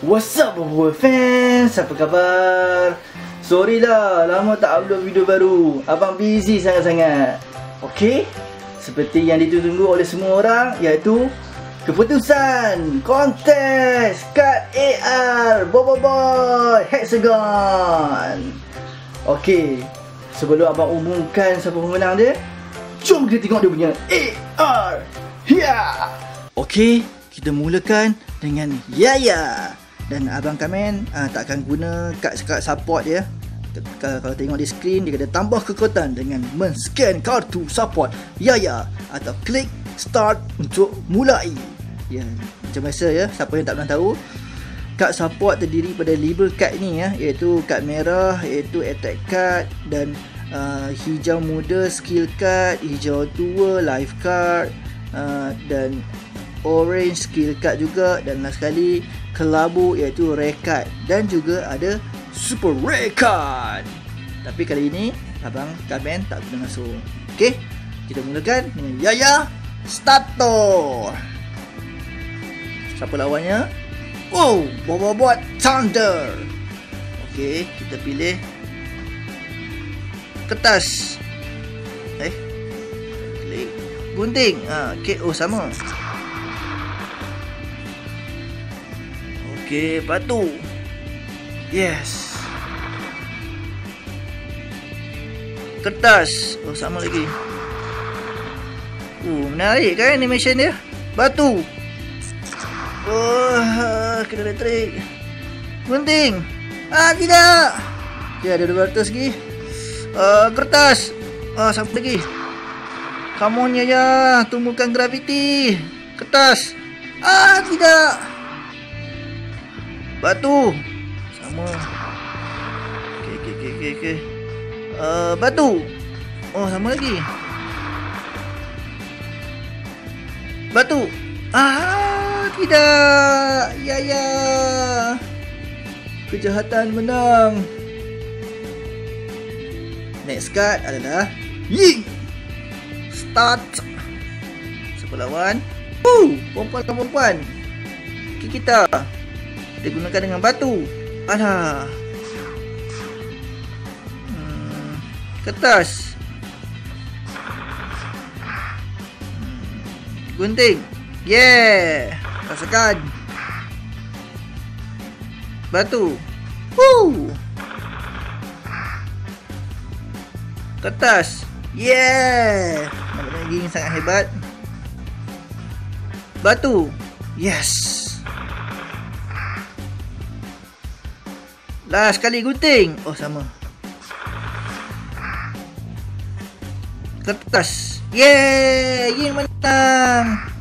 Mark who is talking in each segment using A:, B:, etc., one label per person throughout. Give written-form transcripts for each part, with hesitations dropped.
A: What's up Boboiboy fans? Apa khabar? Sorry lah, lama tak upload video baru. Abang busy sangat-sangat. Okay, seperti yang ditunggu oleh semua orang, iaitu keputusan kontes kad AR Boboiboy Hexagon. Okay, sebelum abang umumkan siapa pemenang dia, jom kita tengok dia punya AR. Yeah. Okay, kita mulakan dengan Yaya. Dan abang komen tak akan guna kad support dia. Kalau tengok di skrin, dia kata tambah kekuatan dengan men-scan kartu support Yaya atau klik start untuk mulai. Ya, macam biasa ya, siapa yang tak pernah tahu, kad support terdiri pada 5 kad ni ya, iaitu kad merah iaitu attack card, dan hijau muda skill card, hijau tua life card, dan orange skill card juga, dan last sekali kelabu iaitu rare card, dan juga ada super rare card. Tapi kali ini abang komen tak guna masuk. Okey, kita mulakan dengan Yaya Starter. Siapa lawannya? Oh, Boboiboy Thunder. Okey, kita pilih kertas. Klik gunting. Okey, oh sama. Okey, batu. Yes. Kertas. Oh, sama lagi. Menarik kan animation dia? Batu. Oh, kena elektrik. Gunting. Tidak. Okey, ada 200 lagi. Kertas. Sama lagi. Come on ya, tumbuhkan graviti. Kertas. Tidak. Batu. Sama. Okey. Batu. Oh, sama lagi. Batu. Tidak. Ya. Kejahatan menang. Next card adalah Ying. Start. Siapa lawan? Perempuan. Kita gunakan dengan batu. Kertas. Gunting. Yeah. Rasakan. Batu. Kertas. Yeah. Nampak lagi sangat hebat. Batu. Yes. Last sekali gunting. Oh, sama. Kertas. Yeay, Ying menang.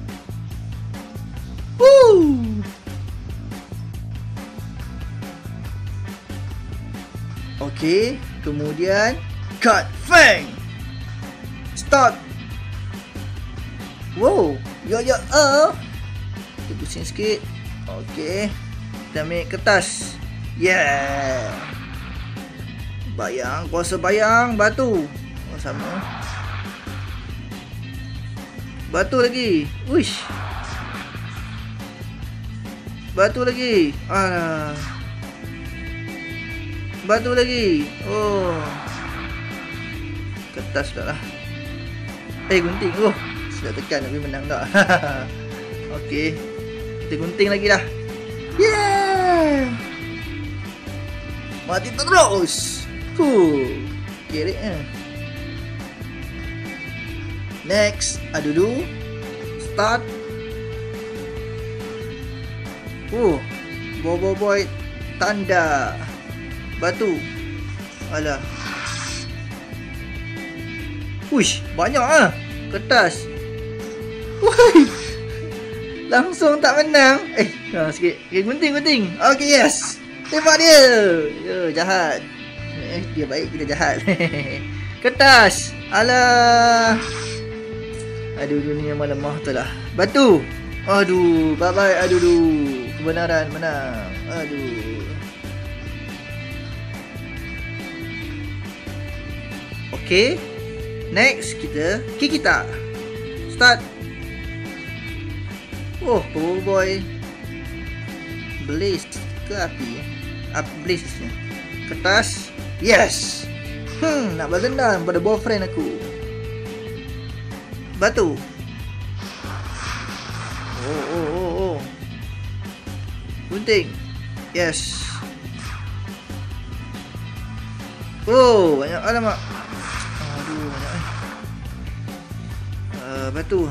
A: Okey, kemudian kad Feng. Start. Wow, ya. Kita pusing sikit. Okey, kita ambil kertas. Yeah. Bayang, kuasa bayang, batu. Oh, sama. Batu lagi. Uish. Batu lagi. Batu lagi. Oh. Kertas dah lah. Gunting. Oh, sudah tekan tapi menang tak. Okey. Kita gunting lagi dah. Yeah. Mati terus. Kiri. Next, adudu. Start. Boboiboy tanda. Batu. Alah. Uish, banyak kertas. Langsung tak menang. Sikit. Gunting. Okay, yes. Tembak dia. Jahat. Dia baik, kita jahat. Kertas. Alah. Aduh, dunia lemah tu lah. Batu. Aduh, bye-bye. Aduh. Kebenaran menang. Aduh. Okay. Next, kita start. Oh, Boboiboy Blaze. ke api? Api blaze ni. Kertas. Yes. Nak balas dendam pada boyfriend aku. Batu. Oh. Gunting. Yes. Oh, banyak alamak. Aduh, banyak batu.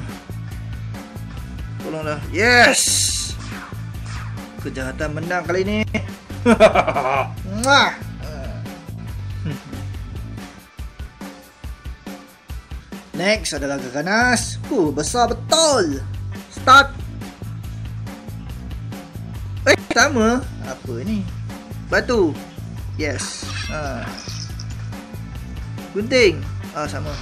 A: Tolonglah. Yes. Kejahatan menang kali ini. Next adalah ganas. Besar betul. Start. Sama. Apa ni? Batu. Yes. Gunting. Sama.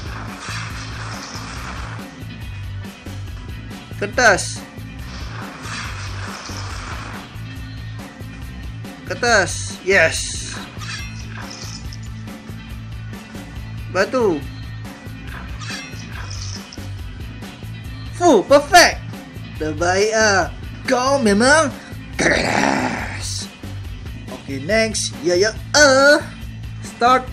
A: Kertas. Kertas. Yes. Batu. Perfect. Terbaik ah. Kau memang keras. Okay, next. Start.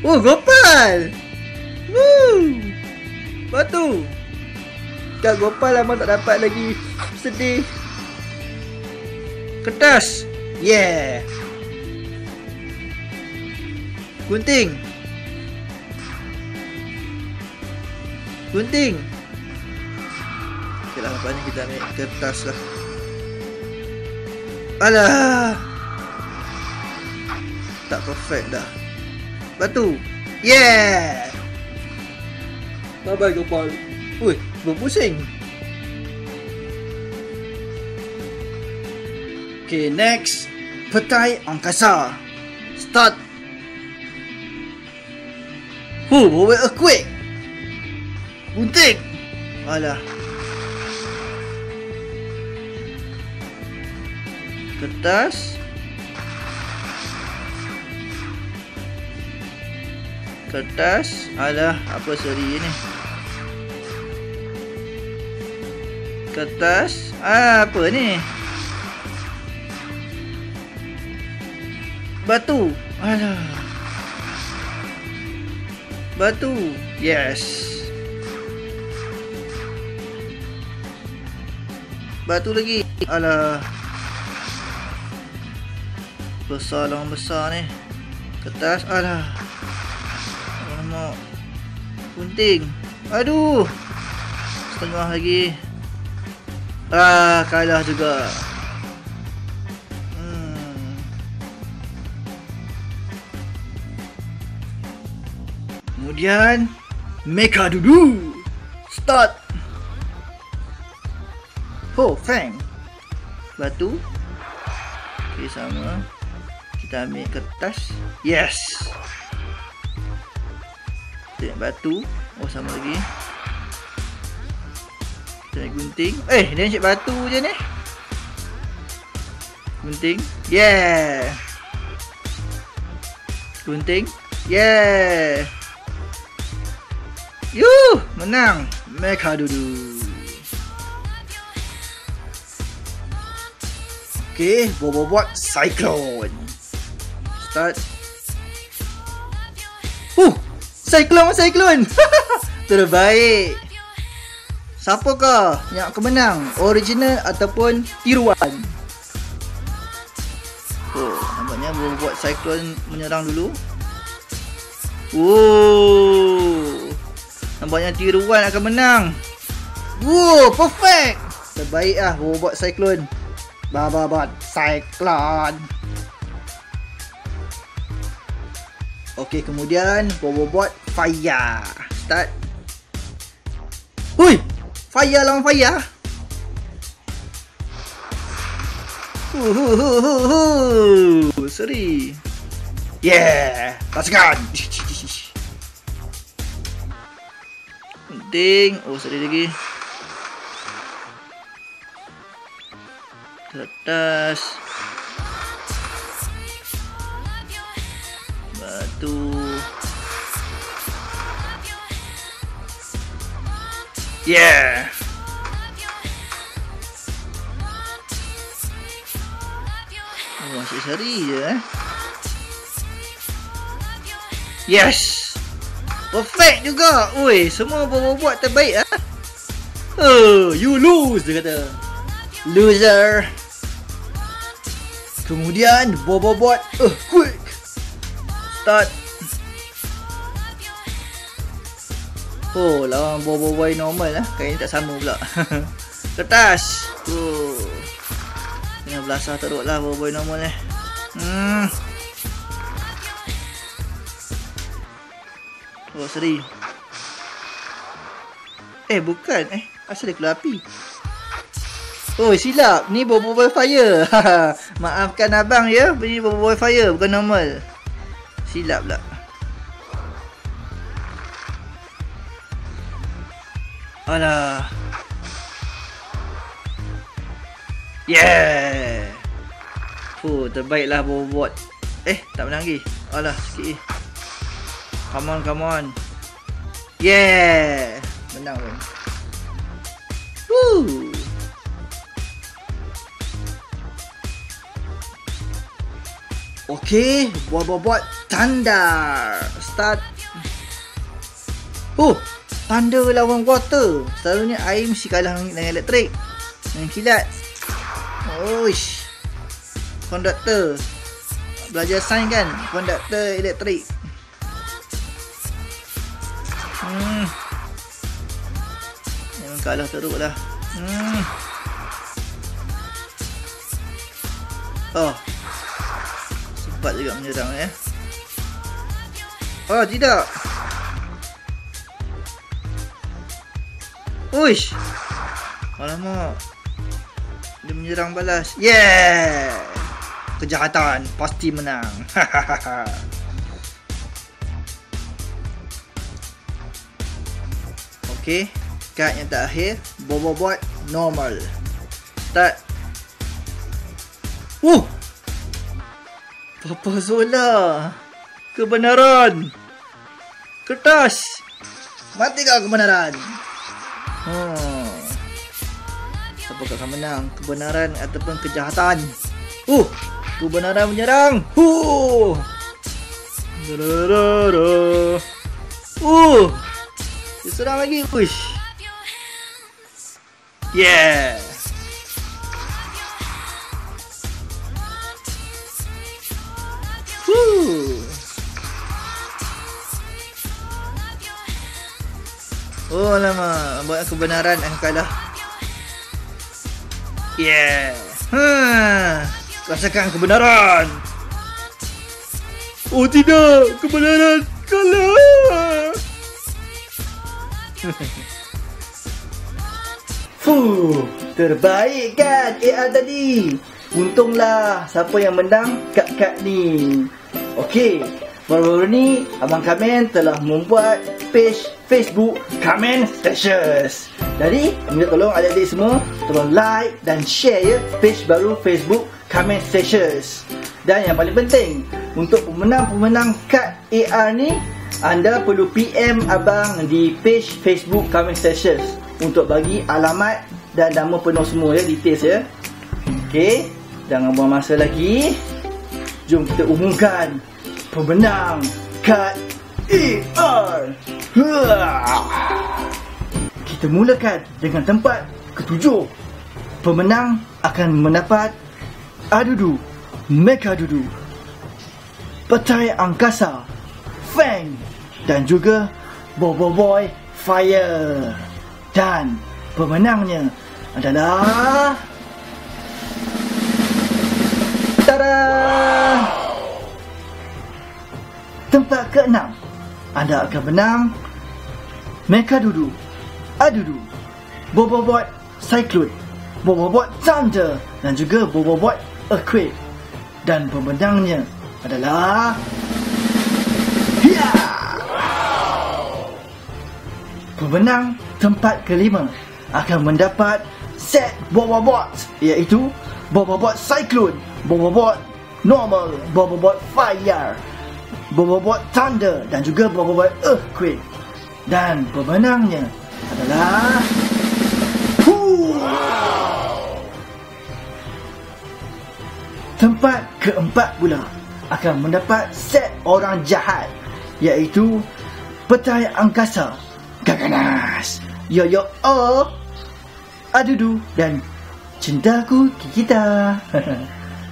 A: Gopal. Batu. Kak Gopal lama tak dapat lagi. Sedih. Kertas. Yeah. Gunting. Gunting. Okay lah, lepas ni kita ambil kertas lah. Alah. Tak perfect dah. Batu. Yeah. Bye-bye Gopal. Ui, berpusing. Okay, next. Petai angkasa. Start. Bawa earthquake. Gunting. Alah. Kertas. Kertas. Alah, apa seri ni? Kertas. Apa ni? Batu. Alah. Batu. Yes. Batu lagi. Alah. Besar ni. Kertas. Alah. Alamak. Gunting. Aduh. Setengah lagi. Kalah juga. Kemudian Mecha Dudu. Start. Fang. Batu. Okay, sama. Kita ambil kertas. Yes. Kita ambil batu. Sama lagi. Kita ambil gunting. Dia cek batu je ni. Gunting. Yeah. Gunting. Yeah. Menang. Mecha Dudu. Okay, buat Cyclone. Start. Cyclone. Terbaik. Siapakah yang akan menang? Original ataupun tiruan? Nampaknya buat Cyclone menyerang dulu. Nampaknya tiruan akan menang. Perfect. Terbaik lah buat Cyclone. Bababot Cyclone. Okey, kemudian buat Fire. Start. Fire lawan Fire. Seri. Yeah. Pasukan. Penting. Seri lagi. Kertas. Batu. Yeah. Oh, asyik seri je Yes. Perfect juga. Oi, semua buat terbaik ah. Oh, you lose dia kata. Loser. Kemudian bot quick. Start. Oh, lawan boy normal lah. Kayaknya tak sama pula. Kertas. Oh. Dengan belasah teruk lah boy normal ni. Oh, seri. Bukan. Asal dia keluar api. Oh, silap. Ni boy fire. Maafkan abang ya. Ini boy fire bukan normal. Silap pula. Alah. Yeah. Oh, terbaiklah bot. Tak menang lagi. Alah, sikit. Come on. Yeah. Menang pun. Woo. Okay, bot thunder. Start. Oh, thunder lawan water. Selalunya air mesti kalah dengan elektrik. Dengan kilat. Oish. Konduktor. Belajar sains kan? Konduktor elektrik. Memang kalah teruk lah. Oh, sempat juga menyerang ya. Oh, tidak. Uish. Alamak. Dia menyerang balas. Yeah. Kejahatan pasti menang. Okay, kad yang terakhir, bot normal. Start. Papa Zola. Kebenaran. Kertas. Mati kau kebenaran. Siapa akan menang? Kebenaran ataupun kejahatan? Kebenaran menyerang. Dia serang lagi. Push. Yeah. Oh lama, buat kebenaran akan kalah. Yeah. Rasakan kebenaran. Oh tidak, kebenaran kalah. Terbaik kan AR tadi. Untunglah siapa yang menang kad ni. Okey, baru-baru ni Abang Kamen telah membuat page Facebook Kamen Stashes. Jadi, minta tolong adik-adik semua tolong like dan share ya page baru Facebook Kamen Stashes. Dan yang paling penting, untuk pemenang-pemenang kad AR ni, anda perlu PM abang di page Facebook Kamen Stashes untuk bagi alamat dan nama penuh semua ya, details ya. Okey, jangan buang masa lagi. Jom kita umumkan pemenang kad AR. Kita mulakan dengan tempat ketujuh. Pemenang akan mendapat Adudu, Mechadudu, Petai Angkasa, Fang dan juga Boy Fire. Dan pemenangnya adalah tada! Tempat ke-6, anda akan menang Mechadudu, Adudu, Bobobot Cyclone, Bobobot Thunder dan juga Bobobot Earthquake. Dan pemenangnya adalah pemenang tempat ke-5 akan mendapat set Bobobot, iaitu Bobobot Cyclone, Bobobot Normal, Bobobot Fire, Bobobot Thunder dan juga Bobobot Earthquake. Dan pemenangnya adalah tempat keempat pula akan mendapat set orang jahat, iaitu petai angkasa Gaganas, Yo-Yo Oh, Adudu dan Cintaku Kikita.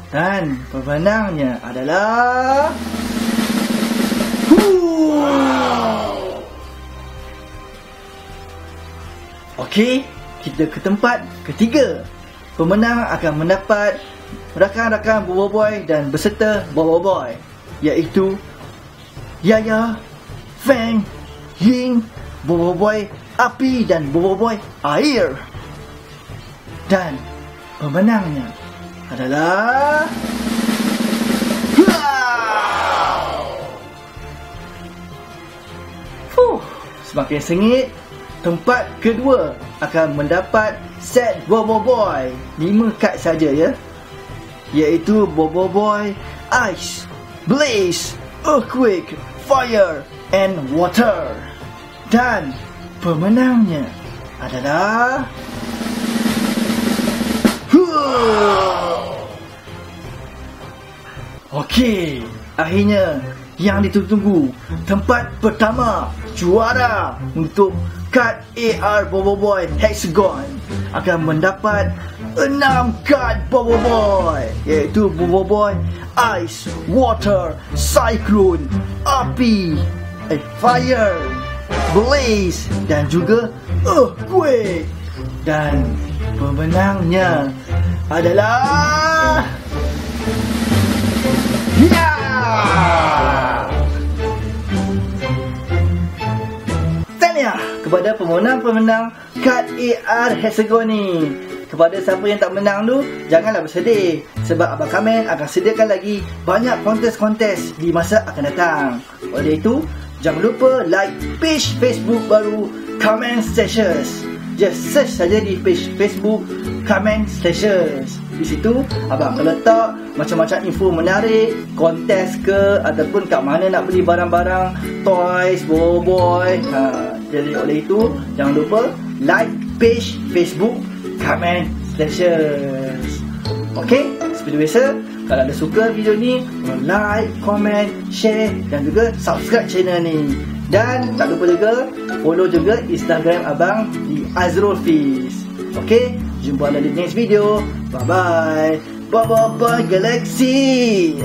A: Dan pemenangnya adalah Okey, kita ke tempat ketiga. Pemenang akan mendapat rakan-rakan Bobo Boy dan beserta Bobo Boy, iaitu Yaya, Feng, Ying, Bobo Boy Api dan Bobo Boy Air. Dan pemenangnya adalah semakin sengit. Tempat kedua akan mendapat set Bobo Boy 5 kad saja ya, iaitu Bobo Boy Ice, Blaze, Earthquake, Fire and Water. Dan pemenangnya adalah Okey, akhirnya yang ditunggu-tunggu, tempat pertama juara untuk kad AR Bobo Boy Hexagon akan mendapat 6 kad Bobo Boy, iaitu Bobo Boy Ice, Water, Cyclone, Api, Fire, Blaze dan juga Earthquake. Dan pemenangnya adalah tahniah kepada pemenang-pemenang kad AR Hexagon ni. Kepada siapa yang tak menang tu, janganlah bersedih, sebab Abang Kamen akan sediakan lagi banyak kontes-kontes di masa akan datang. Oleh itu, jangan lupa like page Facebook baru Kamen Slashes. Just search saja di page Facebook Kamen Slashes. Di situ abang akan letak macam-macam info menarik, kontes ke, ataupun kat mana nak beli barang-barang toys Bobo Boy. Jadi oleh itu, jangan lupa like page Facebook Kamen Slashes. Okey, seperti biasa, kalau ada suka video ni, like, komen, share dan juga subscribe channel ni. Dan tak lupa juga follow juga Instagram abang di Azrul Fiz. Okey, jumpa lagi di next video. Bye bye. Bye bye bye Galaxy.